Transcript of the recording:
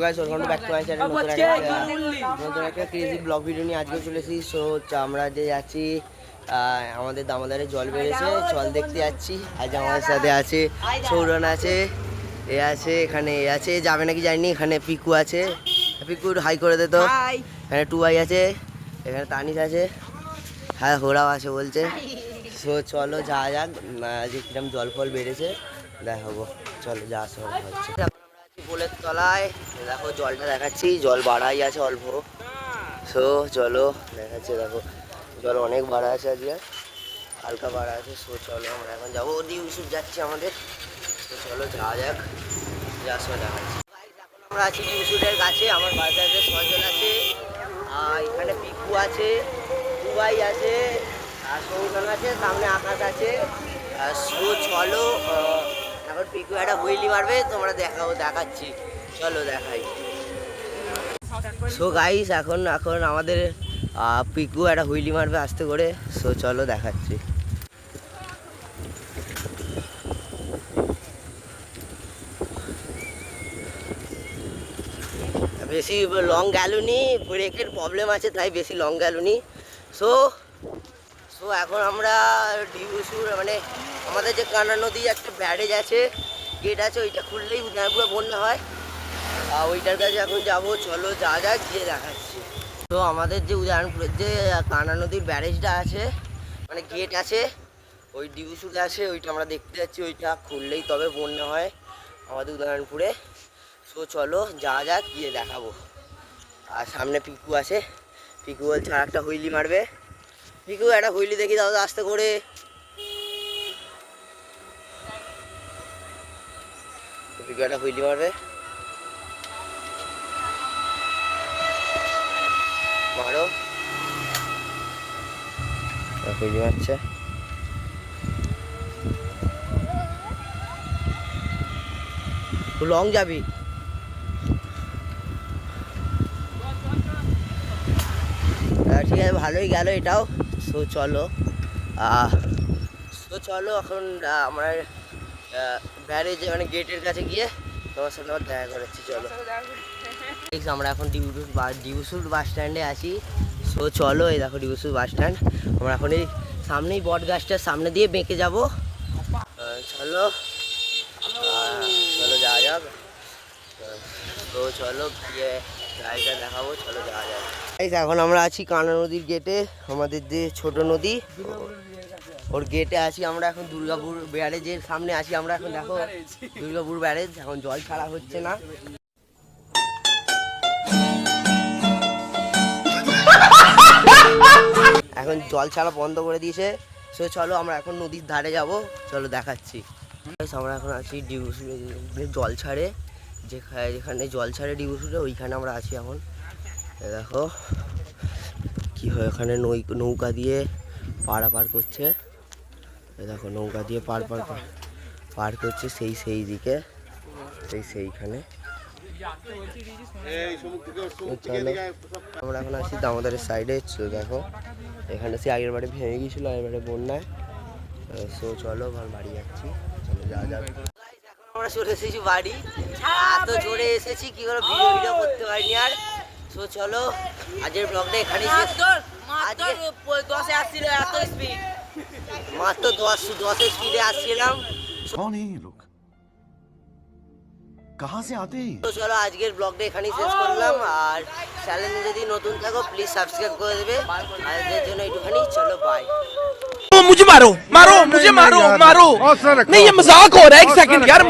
Guys welcome back to my channel. নতুন একটা crazy blog video নিয়ে আজকে চলে এসেছি। সো আমরা যে যাচ্ছি আমাদের দামোদরে জল বেড়েছে, জল দেখতে যাচ্ছি। আজ আমাদের সাথে আছে সৌরন আছে, এ আছে, এখানে এ আছে, যাবে নাকি জানি। এখানে পিকু আছে, পিকু হাই করে দে তো। এখানে টুবাই আছে, এখানে তানিশ আছে, হ্যাঁ হোরাও আছে বলছে। সো চলো যাওয়া যাক, যে কিরম জল ফল বেড়েছে দেখাবো। চলো যা আসা হচ্ছে। পোলের তলায় দেখো জলটা দেখাচ্ছি, জল বাড়াই আছে অল্প। সো চলো দেখাচ্ছি, দেখো জল অনেক বাড়া আছে, আজকে হালকা বাড়া আছে। সো চলো আমরা এখন যাবো, ডিউসুর যাচ্ছি আমাদের। তো চলো যাওয়া যাক, যাওয়ার সময় দেখাচ্ছি। এখন আমরা আছি ডিউসুরের কাছে, আমার বাজারে সজল আছে, আর এখানে পিকু আছে, দুবাই আছে, আর সৌজন আছে, সামনে আকাশ আছে। সো চলো এখন পিকু একটা হুইলি মারবে, তোমরা দেখাচ্ছি, চলো দেখাই। সো গাইস এখন আমাদের পিকু একটা হুইলি মারবে আস্তে করে। সো চলো দেখাচ্ছি। বেশি লং গেলুনি, ব্রেকের প্রবলেম আছে তাই বেশি লং গেলুনি। সো এখন আমরা ডিউসুর মানে আমাদের যে কানা নদী একটা ব্যারেজ আছে, গেট আছে, ওইটা খুললেই উদয়পুরে বন্যা হয়। ওইটার কাছে এখন যাবো, চলো যা যা গিয়ে দেখাচ্ছি। তো আমাদের যে উদয়পুরের যে কানা নদীর ব্যারেজটা আছে, মানে গেট আছে, ওই ডিউসুর আছে, ওইটা আমরা দেখতে যাচ্ছি। ওইটা খুললেই তবে বন্যা হয় আমাদের উদয়পুরে। সো চলো যা যা গিয়ে দেখাবো। আর সামনে পিকু আছে, পিকু বলছে আর একটা হুইলি মারবে। পিকু একটা হুইলি দেখি দাও আস্তে করে। পিকু একটা হুইলি মারবে, মারো, হুইলি মারছে। লং যাবি? ঠিক আছে, ভালোই গেল এটাও। সো চলো এখন আমরা ব্যারেজে মানে গেটের কাছে গিয়ে তোমার সাথে আমার দেখা করাচ্ছি। চলো আমরা এখন ডিউসুর বাস স্ট্যান্ডে আছি। সো চলো এই দেখো ডিউসুর বাস স্ট্যান্ড। আমরা এখন এই সামনেই বট গাছটার সামনে দিয়ে বেঁকে যাবো। চলো চলো যাওয়া যাক। তো চলো গিয়ে গাড়িটা দেখাবো, চলো যাওয়া যাক। এখন আমরা আছি কানা নদীর গেটে, আমাদের যে ছোট নদী ওর গেটে আছি আমরা এখন। দুর্গাপুর ব্যারেজের সামনে আছি আমরা এখন। দেখো দুর্গাপুর ব্যারেজ, এখন জল ছাড়া হচ্ছে না। এখন জল ছাড়া বন্ধ করে দিয়েছে। সো চলো আমরা এখন নদীর ধারে যাব, চলো দেখাচ্ছি। আমরা এখন আছি ডিউসুরে, জল ছাড়ে যেখানে জল ছাড়ে ডিউসুরে, ওইখানে আমরা আছি এখন। দেখো কি হয়, ওখানে নৌকা দিয়ে পারাপার করছে। দেখো নৌকা দিয়ে পার করছে সেই দিকে, সেইখানে। আমরা এখন আছি দামোদরের সাইডে। দেখো এখানে সে আগের বারে ভেঙে গিয়েছিল, আগের বারে বন্যায়। সো চলো বাড়ি যাচ্ছি, চলো যা যাবে। আমরা চলে এসেছি বাড়ি, এত জোরে এসেছি কি করে ভিডিও করতে পারিনি আর। সো চলো আজকের ব্লগটা এখানেই শেষ। মাত্র 10 স্পিডে আসছিলাম। कौन है ये लोग, कहाँ से आते हैं? তো চলো আজকের ব্লগটা এখানেই শেষ করলাম। আর চ্যানেলে যদি নতুন থাকো প্লিজ সাবস্ক্রাইব করে দেবে। আজকের জন্য একটুখানি, চলো বাই। मुझे मारो मुझे मारो नहीं, ये मजाक हो रहा है। एक सेकंड यार।